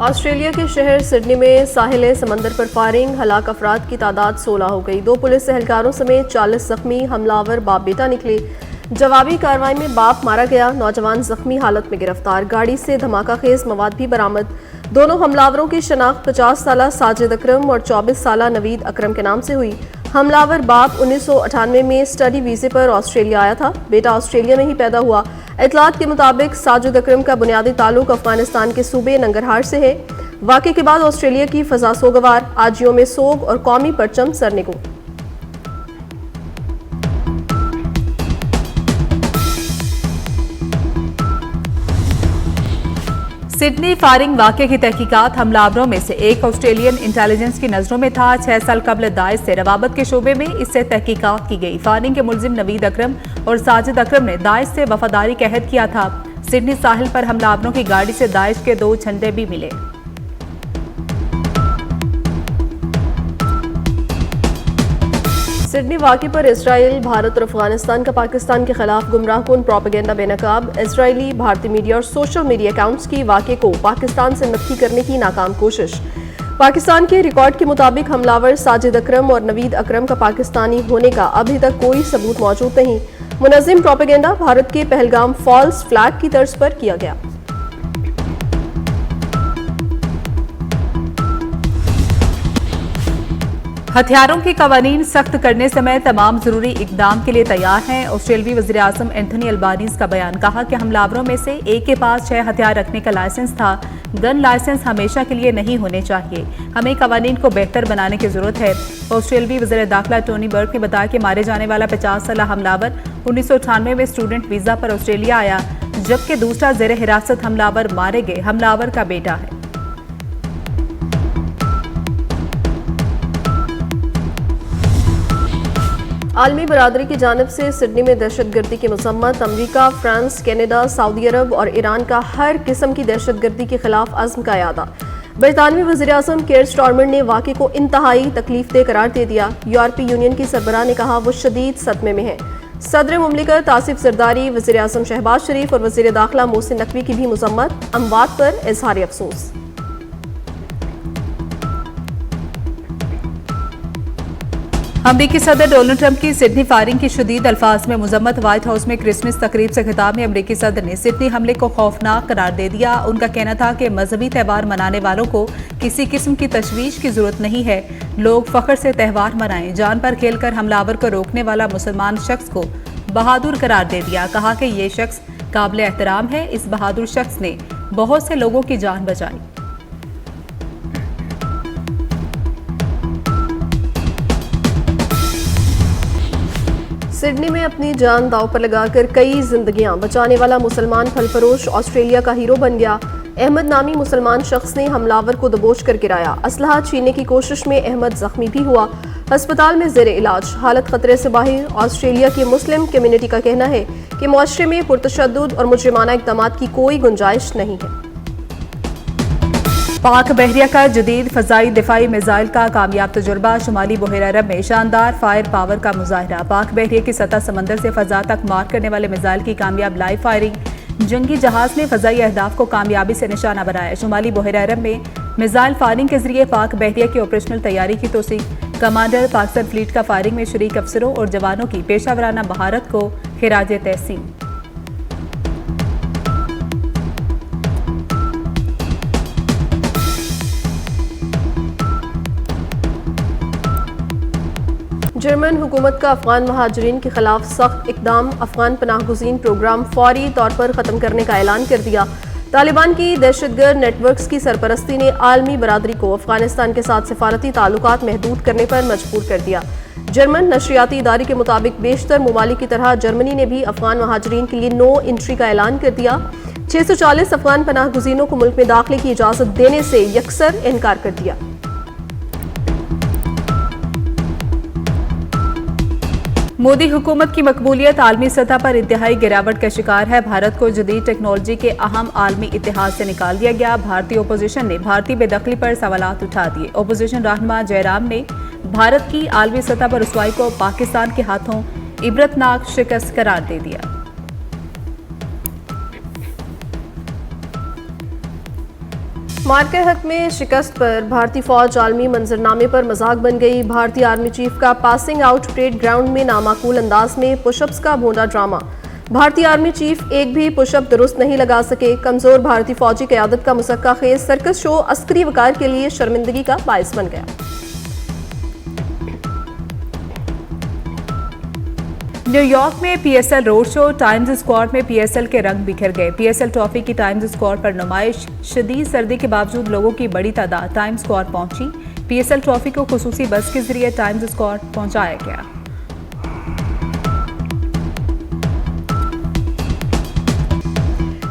Australia के शहर Sydney में साहिल समंदर पर फायरिंग, हलाक अफराद की तादाद 16 हो गई। 2 पुलिस एहलकारों समेत 40 जख्मी, हमलावर बाप बेटा निकले। जवाबी कार्रवाई में बाप मारा गया, नौजवान जख्मी हालत में गिरफ्तार। गाड़ी से धमाका खेज मवाद भी बरामद। दोनों हमलावरों की शनाख्त 50 साला साजिद अकरम और 24 साला नवीद अकरम के नाम से हुई। हमलावर बाप 1998 में स्टडी वीजे पर ऑस्ट्रेलिया आया था, बेटा ऑस्ट्रेलिया में ही पैदा हुआ। इतलात के मुताबिक साजिद अकरम का बुनियादी ताल्लुक अफगानिस्तान के सूबे नंगरहार से है। वाक़े के बाद ऑस्ट्रेलिया की फजा सोगवार, आजियों में सोग और कौमी परचम सरनेगू। सिडनी फायरिंग वाक़े की तहकीकात, हमलावरों में से एक ऑस्ट्रेलियन इंटेलिजेंस की नजरों में था। 6 साल कबल दाइश से रवाबत के शोबे में इससे तहकीकात की गई। फायरिंग के मुलजिम नवीद अकरम और साजिद अकरम ने दाइश से वफादारी का अहद किया था। सिडनी साहिल पर हमलावरों की गाड़ी से दाइश के 2 झंडे भी मिले। सिडनी वाक़े पर इसराइल, भारत और अफगानिस्तान का पाकिस्तान के खिलाफ गुमराहकुन प्रोपेगेंडा बेनकाब। इसराइली, भारतीय मीडिया और सोशल मीडिया अकाउंट्स की वाक़े को पाकिस्तान से नफी करने की नाकाम कोशिश। पाकिस्तान के रिकॉर्ड के मुताबिक हमलावर साजिद अकरम और नवीद अकरम का पाकिस्तानी होने का अभी तक कोई सबूत मौजूद नहीं। मुनज़्ज़िम प्रोपेगेंडा भारत के पहलगाम फॉल्स फ्लैग की तर्ज पर किया गया। हथियारों के कवानीन सख्त करने समेत तमाम जरूरी इकदाम के लिए तैयार हैं। ऑस्ट्रेलियाई वज़ीर आज़म एंथनी अल्बानीज़ का बयान, कहा कि हमलावरों में से एक के पास 6 हथियार रखने का लाइसेंस था। गन लाइसेंस हमेशा के लिए नहीं होने चाहिए। हमें कवानीन को बेहतर बनाने की जरूरत है। ऑस्ट्रेलियाई वज़ीर दाखिला टोनी बर्क ने बताया कि मारे जाने वाला 50 साला हमलावर 1998 में स्टूडेंट वीजा पर ऑस्ट्रेलिया आया, जबकि दूसरा ज़ेर हिरासत हमलावर मारे गए हमलावर का बेटा है। आलमी बरादरी की जानिब से सिडनी में दहशतगर्दी की मजम्मत। अमरीका, फ्रांस, कनाडा, सऊदी अरब और ईरान का हर किस्म की दहशतगर्दी के खिलाफ अज़्म का यादा। बरतानवी वज़ीर आज़म केयर स्टारमर ने वाक़े को इंतहाई तकलीफदेह करार दे दिया। यूरोपीय यूनियन की सरबराह ने कहा वो शदीद सदमे में है। सदर मुमलिकत आसिफ जरदारी, वज़ीर आज़म शहबाज शरीफ और वज़ीर दाखिला मोहसिन नकवी की भी मजम्मत। अमवात पर इजहार अफसोस। अमरीकी सदर डोनाल्ड ट्रंप की सिडनी फायरिंग की शदीद अल्फाज में मजम्मत। व्हाइट हाउस में क्रिसमस तकरीब से खिताब में अमरीकी सदर ने सिडनी हमले को खौफनाक करार दे दिया। उनका कहना था कि मजहबी त्यौहार मनाने वालों को किसी किस्म की तशवीश की जरूरत नहीं है। लोग फख्र से त्यौहार मनाएं। जान पर खेलकर हमलावर को रोकने वाला मुसलमान शख्स को बहादुर करार दे दिया। कहा कि ये शख्स काबिल एहतराम है। इस बहादुर शख्स ने बहुत से लोगों की जान बचाई। सिडनी में अपनी जान दांव पर लगाकर कई जिंदगियां बचाने वाला मुसलमान फलफरोश ऑस्ट्रेलिया का हीरो बन गया। अहमद नामी मुसलमान शख्स ने हमलावर को दबोच कर गिराया। असलहा छीनने की कोशिश में अहमद जख्मी भी हुआ, अस्पताल में जेर इलाज, हालत खतरे से बाहर। ऑस्ट्रेलिया की मुस्लिम कम्युनिटी का कहना है कि मुआशरे में पुरतशद्दुद और मुजरिमाना इक़दाम की कोई गुंजाइश नहीं है। पाक बहरिया का जदीद फजाई दिफाई मिसाइल का कामयाब तजुर्बा। शुमाली बहरा अरब में शानदार फायर पावर का मुजाहरा। पाक बहरिया की सतह समंदर से फजा तक मार करने वाले मिसाइल की कामयाब लाइव फायरिंग। जंगी जहाज ने फजाई अहदाफ को कामयाबी से निशाना बनाया। शुमाली बहरा अरब में मिसाइल फायरिंग के जरिए पाक बहरिया की ऑपरेशनल तैयारी की तौसीक। कमांडर पाकिस्तान फ्लीट का फायरिंग में शरीक अफसरों और जवानों की पेशावराना महारत को खिराज तहसीन। जर्मन हुकूमत का अफगान महाजरीन के खिलाफ सख्त इकदाम। अफगान पनाहगुज़ीन प्रोग्राम फौरी तौर पर ख़त्म करने का ऐलान कर दिया। तालिबान की दहशतगर्द नेटवर्क्स की सरपरस्ती ने आलमी बरादरी को अफगानिस्तान के साथ सफारती ताल्लुकात महदूद करने पर मजबूर कर दिया। जर्मन नशरियाती इदारे के मुताबिक बेशतर ममालिक की तरह जर्मनी ने भी अफगान महाजरीन के लिए नो एंट्री का ऐलान कर दिया। 640 अफगान पनाहगुज़ीनों को मुल्क में दाखिले की इजाज़त देने से यकसर इनकार कर दिया। मोदी हुकूमत की मकबूलियत आलमी सतह पर इंतहाई गिरावट का शिकार है। भारत को जदीद टेक्नोलॉजी के अहम आलमी इतिहाद से निकाल दिया गया। भारतीय ओपोजिशन ने भारतीय बेदखली पर सवालात उठा दिए। ओपोजिशन रहनुमा जयराम ने भारत की आलमी सतह पर रुसवाई को पाकिस्तान के हाथों इबरतनाक शिकस्त करार दे दिया। मार्के हक में शिकस्त पर भारतीय फौज आलमी मंजरनामे पर मजाक बन गई। भारतीय आर्मी चीफ का पासिंग आउट परेड ग्राउंड में नामाकूल अंदाज में पुशअप्स का भोंडा ड्रामा। भारतीय आर्मी चीफ एक भी पुशअप दुरुस्त नहीं लगा सके। कमजोर भारतीय फौजी क़यादत का मुसक्का खेज सर्कस शो अस्करी वकार के लिए शर्मिंदगी का बायस बन गया। न्यूयॉर्क में PSL road show, times square में पीएसएल के रंग बिखर गए। पीएसएल ट्रॉफी की टाइम्स स्क्वायर पर नुमाइश, शदीद सर्दी के बावजूद लोगों की बड़ी तादाद टाइम्स स्क्वायर पहुंची। पीएसएल ट्रॉफी को खुसूसी बस के जरिए टाइम्स स्क्वायर पहुंचाया गया।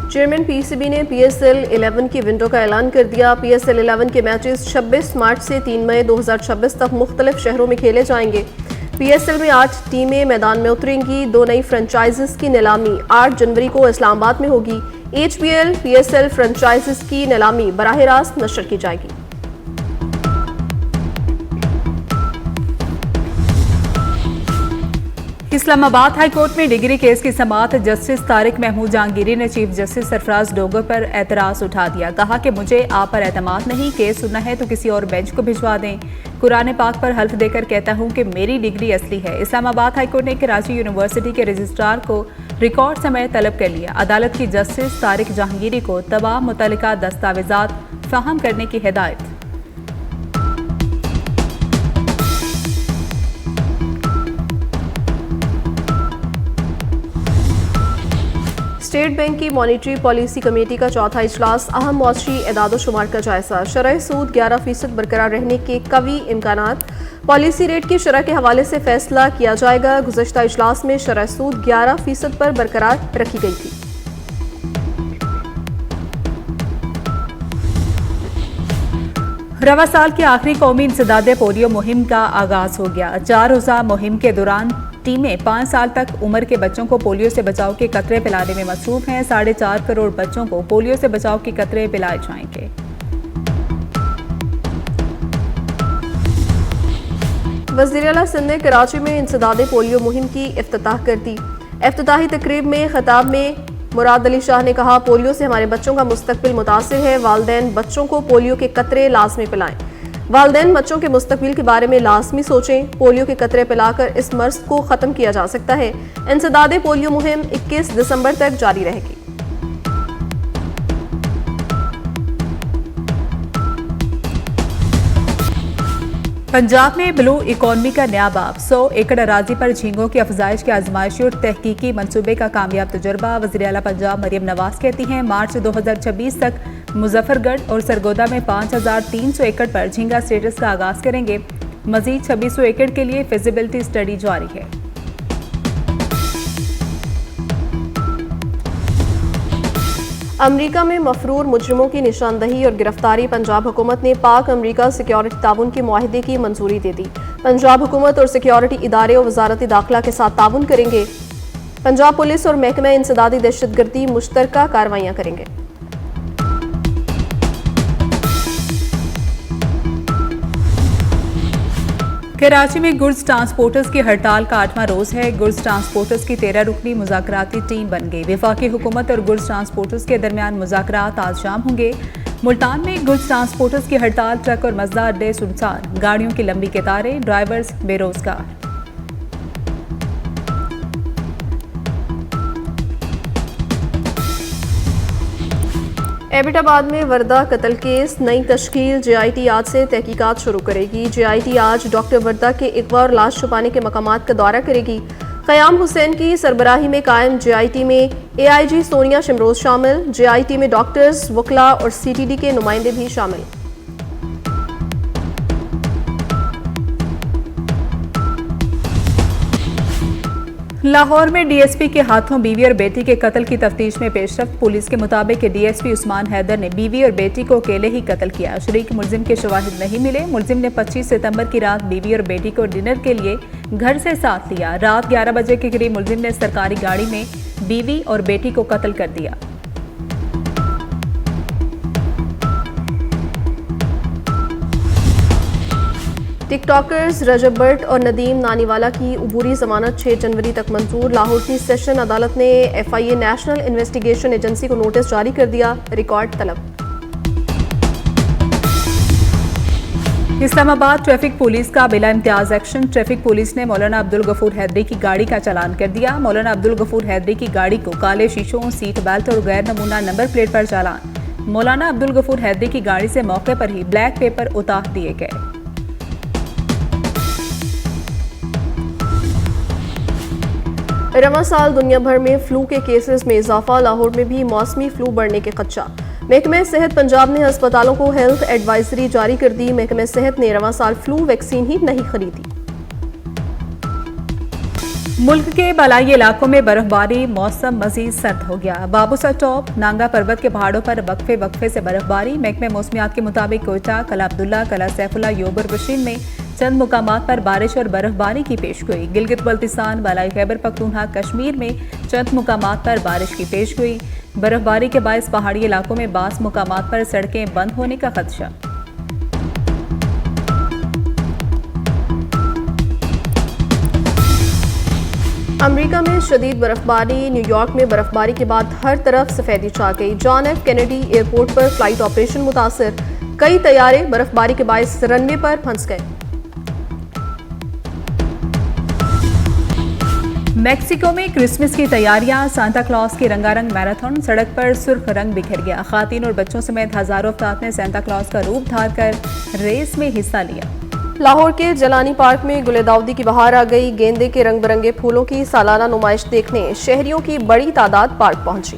चेयरमैन पीसीबी ने पीएसएल 11 की विंडो का ऐलान कर दिया। पीएसएल 11 के मैचेस 26 मार्च से 3 मई 2026 तक मुख्तलिफ शहरों में खेले जाएंगे। पीएसएल में 8 टीमें मैदान में उतरेंगी। 2 नई फ्रेंचाइजीज की नीलामी 8 जनवरी को इस्लामाबाद में होगी। एचपीएल पीएसएल फ्रेंचाइजीज की नीलामी बराह रास्त नशर की जाएगी। इस्लामाबाद हाई कोर्ट में डिग्री केस की समाअत जस्टिस तारिक महमूद जहांगीरी ने चीफ जस्टिस सरफराज डोगर पर एतराज उठा दिया। कहा कि मुझे आप पर एतमाद नहीं, केस सुनना है तो किसी और बेंच को भिजवा दें। कुरान पाक पर हल्फ देकर कहता हूं कि मेरी डिग्री असली है। इस्लामाबाद हाई कोर्ट ने कराची यूनिवर्सिटी के रजिस्ट्रार को रिकॉर्ड समय तलब कर लिया। अदालत की जस्टिस तारिक जहांगीरी को तमाम मुतल्लिका दस्तावेजात फराहम करने की हिदायत। स्टेट बैंक की मॉनिटरी पॉलिसी कमेटी का चौथा इजलास, अहम मौसरी एदाद-ओ-शुमार का जायजा। शरह सूद 11% बरकरार रहने के कवी इम्कानात। पॉलिसी रेट की शरह के हवाले से फैसला किया जाएगा। गुज़श्ता इजलास में शरह सूद 11% पर बरकरार रखी गई थी। रवा साल की आखिरी कौमी इंसदादे पोलियो मुहिम का आगाज हो गया। 4 रोज़ा मुहिम के दौरान टीमें 5 साल तक उम्र के बच्चों को पोलियो से बचाव के कतरे पिलाने में मसरूफ हैं। 4.5 करोड़ बच्चों को पोलियो से बचाव के कतरे पिलाए जाएंगे। वज़ीर आला सिंध ने कराची में इंसदादे पोलियो मुहिम की इफ्तिताह कर दी। इफ्तिताही तकरीब में खिताब में मुराद अली शाह ने कहा, पोलियो से हमारे बच्चों का मुस्तकबिल मुतासिर है। वालिदैन बच्चों को पोलियो के कतरे लाजमी पिलाएं। वालिदैन बच्चों के मुस्तकबिल के बारे में लाजमी सोचें। पोलियो के कतरे पिलाकर इस मर्ज को ख़त्म किया जा सकता है। इंसदादे पोलियो मुहिम 21 दिसंबर तक जारी रहेगी। पंजाब में ब्लू इकोनॉमी का नया बाब। 100 एकड़ अराजी पर झींगों की अफजाइश के आजमाइशी और तहकीकी मंसूबे का कामयाब तजुर्बा। वज़ीर आला पंजाब मरियम नवाज कहती हैं, मार्च 2026 तक मुजफ्फरगढ़ और सरगोदा में 5300 एकड़ पर झींगा स्टेटस का आगाज करेंगे। मजीद 2600 एकड़ के लिए फिजिबिलिटी स्टडी जारी है। अमरीका में मफरूर मुजरिमों की निशानदही और गिरफ्तारी। पंजाब हुकूमत ने पाक अमरीका सिक्योरिटी ताउन के मुआहदे की मंजूरी दे दी। पंजाब हुकूमत और सिक्योरिटी इदारे और वजारत दाखिला के साथ ताउन करेंगे। पंजाब पुलिस और महकमा इंसदादी दहशतगर्दी मुश्तरका कार्रवाइयां करेंगे। कराची में गुड्स ट्रांसपोर्टर्स की हड़ताल का 8वां रोज है। गुड्स ट्रांसपोर्टर्स की 13 रुकनी मुज़ाकराती टीम बन गई। वफाकी हुकूमत और गुड्स ट्रांसपोर्टर्स के दरमियान मुज़ाकरात आज शाम होंगे। मुल्तान में गुड्स ट्रांसपोर्टर्स की हड़ताल, ट्रक और मजदा अड्डे सुनसान, गाड़ियों की लंबी कतारें, ड्राइवर्स बेरोजगार। एबटाबाद में वर्दा कत्ल केस, नई तश्कील। जेआईटी आज से तहकीकात शुरू करेगी। जेआईटी आज डॉक्टर वर्दा के अगवा और लाश छुपाने के मकामात का दौरा करेगी। क़याम हुसैन की सरबराही में कायम जेआईटी में एआईजी सोनिया शिमरोज शामिल। जेआईटी में डॉक्टर्स, वकला और सीटीडी के नुमाइंदे भी शामिल। लाहौर में डीएसपी के हाथों बीवी और बेटी के कत्ल की तफ्तीश में पेशरफ्त। पुलिस के मुताबिक डीएसपी उस्मान हैदर ने बीवी और बेटी को अकेले ही कत्ल किया। शरीक मुलजिम के शवाहिद नहीं मिले। मुलजिम ने 25 सितंबर की रात बीवी और बेटी को डिनर के लिए घर से साथ लिया। रात 11 बजे के करीब मुलजिम ने सरकारी गाड़ी में बीवी और बेटी को कत्ल कर दिया। टिकटॉकर्स रजब भट्ट और नदीम नानीवाला की उबूरी जमानत 6 जनवरी तक मंजूर। लाहौर की सेशन अदालत ने एफआईए नेशनल इन्वेस्टिगेशन एजेंसी को नोटिस जारी कर दिया। रिकॉर्ड तलब। इस्लामाबाद ट्रैफिक पुलिस का बिला इम्तियाज एक्शन। ट्रैफिक पुलिस ने मौलाना अब्दुल गफूर हैदरी की गाड़ी का चालान कर दिया। मौलाना अब्दुल गफूर हैदरी की गाड़ी को काले शीशों, सीट बेल्ट और गैर नमूना नंबर प्लेट पर चालान। मौलाना अब्दुल गफूर हैदरी की गाड़ी से मौके पर ही ब्लैक पेपर उतार दिए गए। रवां साल दुनिया भर में फ्लू के केसेस में इजाफा, लाहौर में भी मौसमी फ्लू बढ़ने के खदशा। महकमे सेहत पंजाब ने अस्पतालों को हेल्थ एडवाइजरी जारी कर दी। महकमे सेहत ने रवां साल फ्लू वैक्सीन ही नहीं खरीदी। मुल्क के बलाई इलाकों में बर्फबारी, मौसम मजीद सर्द हो गया। बाबूसर टॉप, नांगा पर्वत के पहाड़ों पर वक्फे वक्फे से बर्फबारी। महकमे मौसमियात के मुताबिक कोयटा, कला अब्दुल्ला, कला सैफुल्ला, योबर बशीर में चंद मुकामात पर बारिश और बर्फबारी की पेशगोई। गिलगित बल्तिस्तान, बालाई खैबर पख्तूनख्वा, कश्मीर में चंद मुकामात पर बारिश की पेशगोई। बर्फबारी के बायस पहाड़ी इलाकों में बास मुकामात पर सड़कें बंद होने का खदशा। अमेरिका में शदीद बर्फबारी, न्यूयॉर्क में बर्फबारी के बाद हर तरफ सफेदी छा गई। जॉन एफ कैनेडी एयरपोर्ट पर फ्लाइट ऑपरेशन मुतासर, कई तैयारे बर्फबारी के बायस रनवे पर फंस गए। मेक्सिको में क्रिसमस की तैयारियां, सांता क्लॉज की रंगारंग मैराथन, सड़क पर सुर्ख रंग बिखर गया। खातीन और बच्चों समेत हजारों अफराद ने सांता क्लॉज का रूप धारकर रेस में हिस्सा लिया। लाहौर के जलानी पार्क में गुले दाऊदी की बहार आ गई। गेंदे के रंग बिरंगे फूलों की सालाना नुमाइश देखने शहरियों की बड़ी तादाद पार्क पहुंची।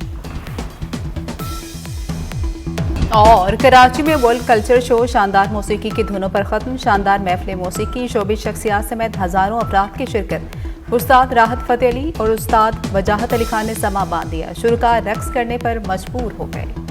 और कराची में वर्ल्ड कल्चर शो शानदार मौसीकी की धुनों पर खत्म। शानदार महफिल मौसीकी, शोबिस शख्सियात समेत हजारों अफराद की शिरकत। उस्ताद राहत फतेह अली और उस्ताद वजाहत अली खान ने समा बांध दिया। शुरका रक्स करने पर मजबूर हो गए।